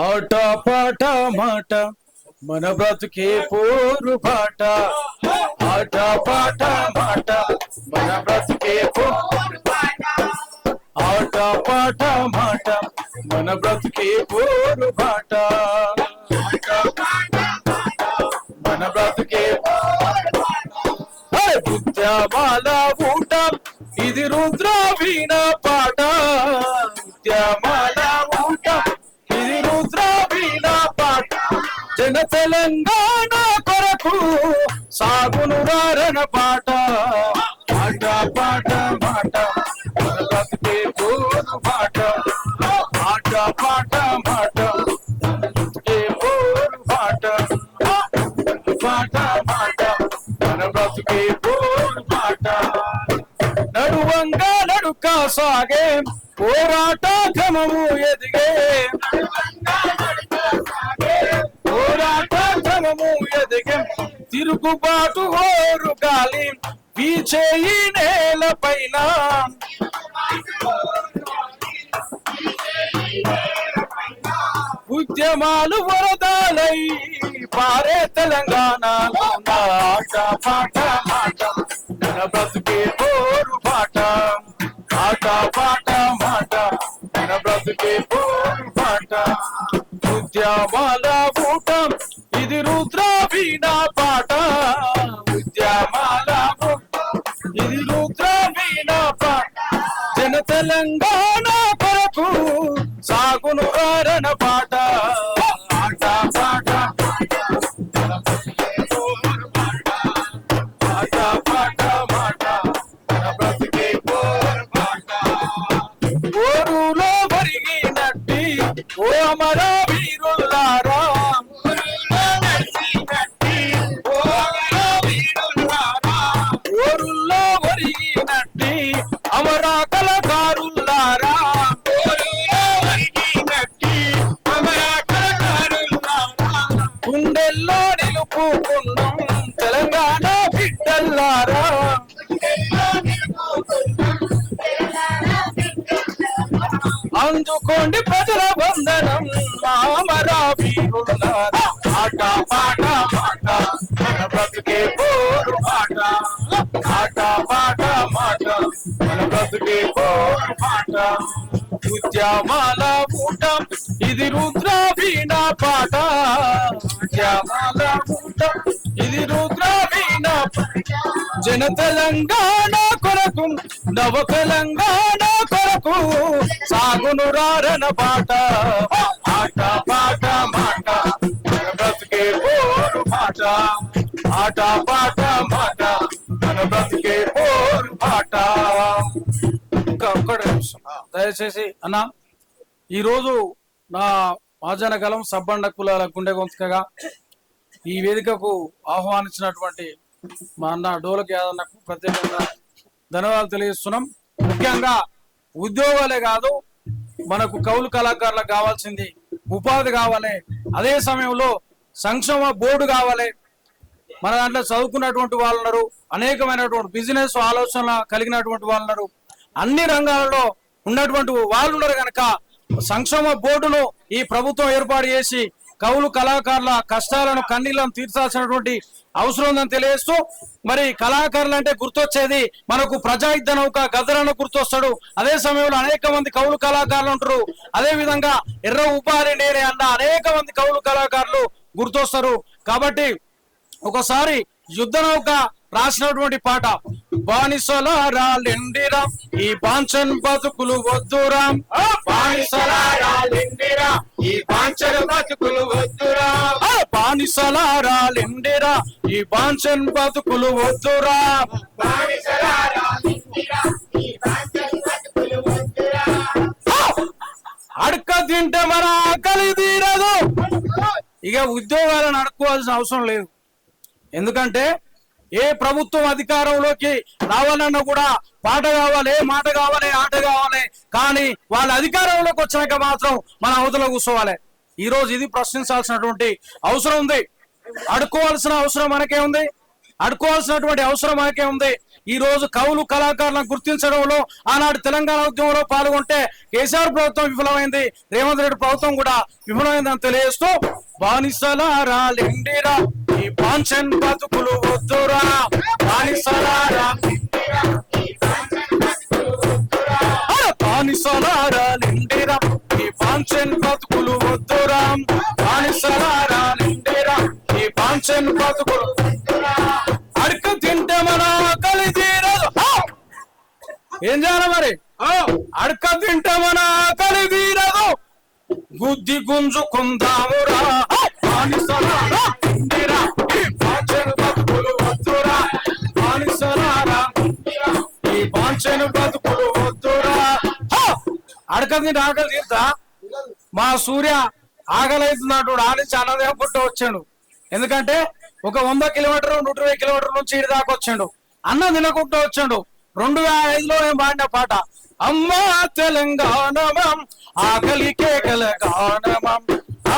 ఆట పాట మాట మన బ్రతుకే పోరు పాట. ఆట పాట మాట మన బ్రతుకే పోరు పాట. ఆట పాట మాట మన బ్రతుకే పోరు పాట. మన బ్రతుకే ఉద్యమాల ఊట ఇది రుద్ర వీణ పాట. ఉద్యమాల ఊట ఇది రుద్ర వీణ పాట. జన తెలంగాణ కొరకు సాగును వారణ పాట. ఆట పాట మాట మన బ్రతుకే పోరు పాట. ఆట పాట మాట మన బ్రతుకే పోరు పాట. పాట మాట మన బ్రతుకే పోరు పాట. నడువంగా నడుక సాగే పోరాట క్రమము ఎదిగే. పోరాట క్రమము ఎదిగే తిరుగుబాటు హోరు గాలి వీచే ఈ నేల పైన. ఉద్యమాలు వరదాలై పారే తెలంగాణలో. ఆట పాట మాట మన బ్రతుకే పోరు పాట. ఆట పాట మాట మన బ్రతుకే పోరు పాట. ఉద్యమాల ఊట ఇది రుద్ర వీణ పాట. ఉద్యమాల ఇది రుద్ర వీణ పాట. జన తెలంగాణ కొరకు సాగును వారణ పాట. ఆట పాట ఆట పాట మాట మన బ్రతుకే పోరు పాట. ఓరులో వరిగినట్టి ఓ అమర వీరులారా. ఓరుల్లో వరిగినట్టి అమర కళాకారులారా. గుండెల్లో నిలుపుకున్నాం తెలంగాణ బిడ్డల్లారా. అందుకోండి ప్రజల వందనం అమరా వీరులారా. ఆట పాట మాట మన బ్రతుకే పోరు పాట. ఆట పాట మాట మన బ్రతుకే పోరు పాట. ఉద్యమాల ఊట ఇది రుద్ర వీణ పాట. ఉద్యమాల ఊట ఇది రుద్ర వీణ పాట. జన తెలంగాణ కొరకు నవ తెలంగాణ కొరకు సాగును రారణ పాట. ఆట పాట మాట మన బ్రతుకే పోరు పాట. ఆట పాట మాట మన బ్రతుకే పోరు పాట. ఇంకా ఒక్కడే దయచేసి అన్న, ఈరోజు నా మహాజన గలం సబ్బండ కులాల గుండె గొంతుకగా ఈ వేదికకు ఆహ్వానించినటువంటి మా అన్న డోలకి యాదన్నకు ప్రత్యేకంగా ధన్యవాదాలు తెలియజేస్తున్నాం. ముఖ్యంగా ఉద్యోగాలే కాదు, మనకు కౌలు కళాకారులకు కావాల్సింది ఉపాధి కావాలి. అదే సమయంలో సంక్షేమ బోర్డు కావాలి. మన దాంట్లో చదువుకున్నటువంటి వాళ్ళు ఉన్నారు, అనేకమైనటువంటి బిజినెస్ ఆలోచన కలిగినటువంటి వాళ్ళు ఉన్నారు, అన్ని రంగాలలో ఉన్నటువంటి వాళ్ళు ఉన్నారు. కనుక సంక్షేమ బోర్డును ఈ ప్రభుత్వం ఏర్పాటు చేసి కౌలు కళాకారుల కష్టాలను కన్నీళ్లను తీర్చాల్సినటువంటి అవసరం ఉందని తెలియజేస్తూ, మరి కళాకారులు అంటే గుర్తొచ్చేది మనకు ప్రజాయుద్ధ నౌక గద్దరను గుర్తొస్తాడు. అదే సమయంలో అనేక మంది కౌలు కళాకారులు ఉంటారు. అదే విధంగా ఎర్ర ఉపాధి నేనే అన్న అనేక మంది కౌలు కళాకారులు గుర్తొస్తారు. కాబట్టి ఒకసారి యుద్ధ నౌక రాసినటువంటి పాట, బానిసలారాలెండిరా ఈ బాంచన్ బతుకులు వద్దురా. బానిసలారాలెండిరా ఈ బాంచన్ బతుకులు వద్దురా. బానిసలారాలెండిరా ఈ బాంచన్ బతుకులు వద్దురా. అడక తింటే మన ఆకలి తీరదు. ఇక ఉద్యోగాలను అడుక్కోవాల్సిన అవసరం లేదు. ఎందుకంటే ఏ ప్రభుత్వం అధికారంలోకి రావాలన్నా కూడా పాట కావాలి, మాట కావాలి, ఆట కావాలి. కానీ వాళ్ళ అధికారంలోకి వచ్చినాక మాత్రం మన అవతల కూర్చోవాలి. ఈ రోజు ఇది ప్రశ్నించాల్సినటువంటి అవసరం ఉంది. అడుక్కోవాల్సిన అవసరం మనకే ఉంది. అడుకోవాల్సినటువంటి అవసరం మనకే ఉంది. ఈ రోజు కవులు కళాకారులను గుర్తించడంలో ఆనాడు తెలంగాణ ఉద్యమంలో పాల్గొంటే కేసీఆర్ ప్రభుత్వం విఫలమైంది, రేవంత్ రెడ్డి ప్రభుత్వం కూడా విఫలమైందని తెలియజేస్తూ బానిసలారా లెండిరా ఈ పాన్షన్ బతుకులు వద్దురా, బానిసలారా బానిసలారా లెండిరా ఈ పాన్షన్ బతుకులు వద్దురా, బానిసలారా లెండిరా ఈ పాన్షన్ బతుకులు అడక తింటే మన ఆకలి తీరదు. ఏం చేయాలి మరి? అడక తింటే మన ఆకలి తీరదు, గుద్ది గుంజుకుందామురా బానిసలారా లెండిరా ఈ పాన్షన్ బతుకులు వద్దురా, బానిసలారా ఈ పాన్షన్ బతుకులు వద్దురా. అడకది ఆకలి తీరుతా? మా సూర్య ఆకలి అవుతున్నాడు, ఆలించి అన్నదేం పుట్ట వచ్చాడు. ఎందుకంటే ఒక 100 కిలోమీటర్ 120 కిలోమీటర్ల నుంచి ఇటు దాకా వచ్చాడు, అన్న తినకుంటూ వచ్చాడు. 2005లో ఏం పాడిన పాట అమ్మా తెలంగాణమం ఆకలి కేకల గానమం,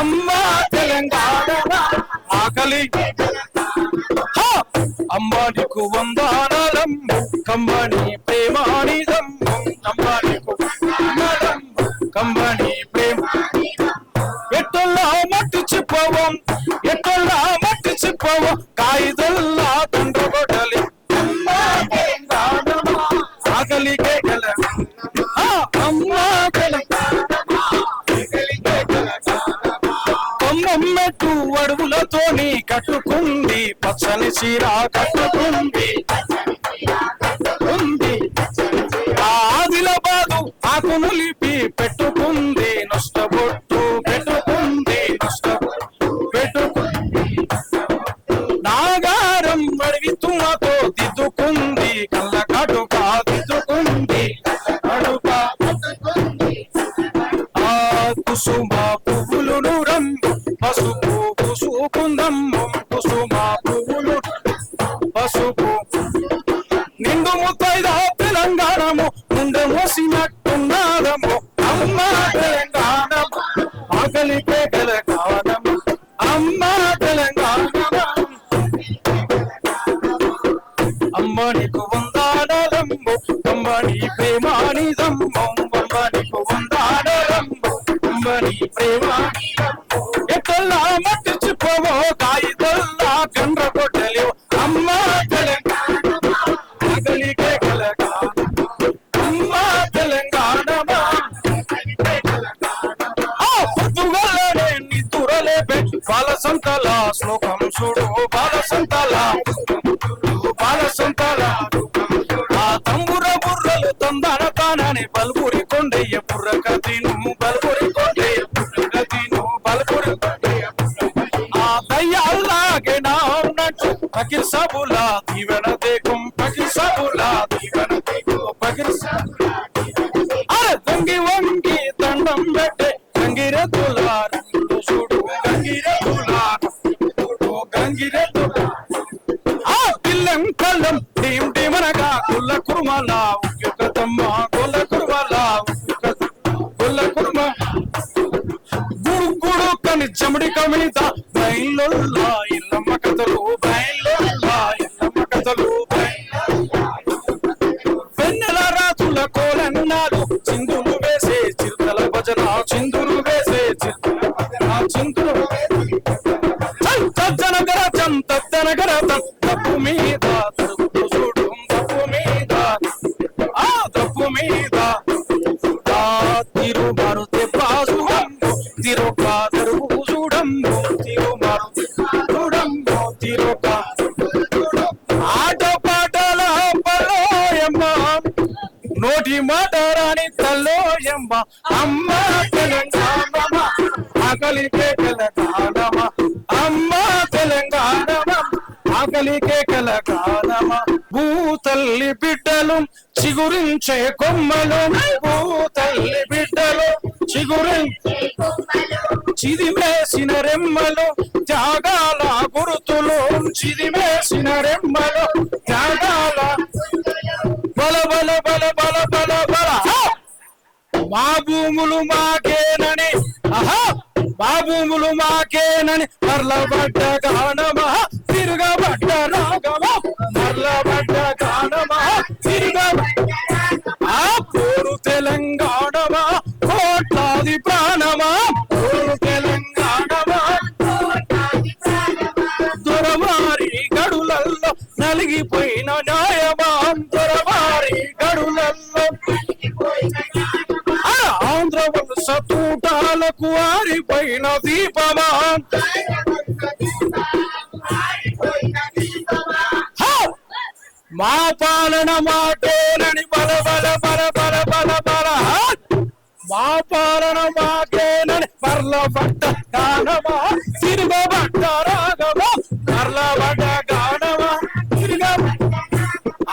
అమ్మా తెలంగాణ ఆకలి అమ్మాడికు వందనాలం కమ్మని ప్రేమానిదం, అమ్మాడికు వందనాలం కమ్మని ప్రేమ ఎట్టొల్లా మట్టి చిప్పవం, ఎట్టొల్లా మట్టి చిప్పవం కాయిదల్లా తండ్రగొడలి ఆకలి కేకల అమ్మా కొమ్మెట్టు అడుగులతోని కట్టుకుంది పచ్చని చీర కట్టుకుంది, ఆదిలాబాదు ఆకును లిపి పెట్టుకుంది, నష్టబొట్టు పెట్టుకుంది, నష్టబొట్టు పెట్టుకుంది, నాగారం అడవి తుమ్మతో దిద్దుకుంది, కళ్ళ కడుక దిద్దుకుంది, కడుక ఆ కుసుమ పువ్వులు రంగు పసుపు పూసుకుందమ్మ, కుసుమ పువ్వులు పసుపు నిండు ముత్తైద తెలంగాణము ముందు మోసినట్టున్నాదము, అమ్మా తెలంగాణము ఆకలి కేకల గానము, అమ్మా తెలంగాణ అమ్మనికు వందనాలమ్ము అమ్మని ప్రేమానిదమ్ము, అమ్మనికు వందనాలమ్ము అమ్మని ప్రేమానిదమ్ము ఎట్టల్లా మట్టి చిప్పవో కాయిదల్లా కండ్ర కొట్టలేవు, అమ్మా తెలంగాణ ఆకలి కేకల గానము, అమ్మా తెలంగాణమా పొద్దుగల్లనే నిద్దురలేపే బాలసంతల శ్లోకం చూడు, బాలసంతల బాలసంతల ఆ తంబుర బుర్రలు తొందర తానని బల్బురి కొండయ్య బుర్రక తిను, బల్బురి కొండయ్య బుర్రక తిను, బల్బురి ఆ దయ్యాల్లాగే నా ఉన్నట్టు పకిర్ సబులా దీవెన దేకం, పకిర్ సబులా దీవెన దేకం, పకిర్ అరే వంగి వంగి దండం పెట్టే గంగిరెద్దుల చూడు, గంగిరెద్దుల గంగిరెద్దుల ఆ పిల్లం కళ్ళం టీం టీమనగా గుల్ల కుర్మల ఉక్యుకతమ్మ, గుల్ల కుర్మల గుల్ల కుర్మ గుడు గుడు కని చెమడి కమిత బయలుల్లా ఇల్లమ్మ కథలు, బయలుల్లా ఇల్లమ్మ కథలు, వెన్నెల రాతుల కోలన్నాడు చిందులు వేసే చిరుతల భజన, చిందులు వేసే చిరుతల భజన, చిందులు తద్దనగర తద్దనగర తప్పు మీద తరుగు చూడు, తప్పు మీద ఆ తప్పు మీద తిరుమారు తెప్పాసుడంబు తిరుక తరుగు చూడంబు, తిరుమారు చూడంబు తిరుక ఆట పాటల పలోయమ్మ నోటి మాట రాని తల్లోయమ్మ, అమ్మ తెలంగాణ ఆకలి కేకల గానమ, అమ్మ తెలంగాణ ఆకలి కేకల గానమ భూతల్లి బిడ్డలు చిగురించే కొమ్మలు, భూతల్లి బిడ్డలు చిగురించే చిదిమేసిన రెమ్మలు త్యాగాల గురుతులు, చిదిమేసిన రెమ్మలు త్యాగాల బల బల బల బల బల బల మా భూములు మాకేనని, ఆహా మా భూములు మాకేనని పర్లబడ్డ గానమా తిరగబడ్డ రాగమా మరలబడ్డ గానమా తిరుగా ఆ పోరు తెలంగాణమా కోట్లాది ప్రాణమా పోరు తెలంగాణమా దొరవారి గడులల్లో నలిగిపోయిన న్యాయమా దొరవారి గడులల్లో ఆంధ్ర వలస తూటాలకు ఆరిపోయిన దీపమా మా పాలన మాటేనని బల బల బల బల బల బల మా పాలన మాటేనని మరలబడ్డ గానమా తిరుగబడ్డ రాగమా మరలబడ్డ గానమా తిరుగ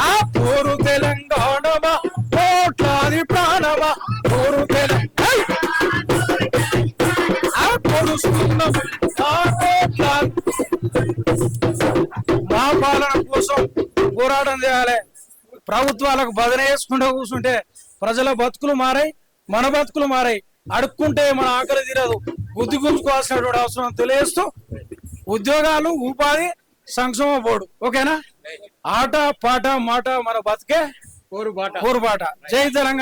ఆ పోరు తెలంగాణమా కోట్లాది ప్రాణమా పోరు పొడుస్తున్న మా పాలన కోసం పోరాటం చేయాలి. ప్రభుత్వాలకు బదిలీ చేసుకుంటూ కూర్చుంటే ప్రజల బతుకులు మారాయి, మన బతుకులు మారాయి. అడుక్కుంటే మన ఆకలి తీరదు. బుద్ధి గుంజుకోవాల్సినటువంటి అవసరం తెలియజేస్తూ ఉద్యోగాలు, ఉపాధి, సంక్షేమ బోర్డు. ఓకేనా? ఆట పాట మాట మన బతికే పోరుబాట. జై తెలంగాణ.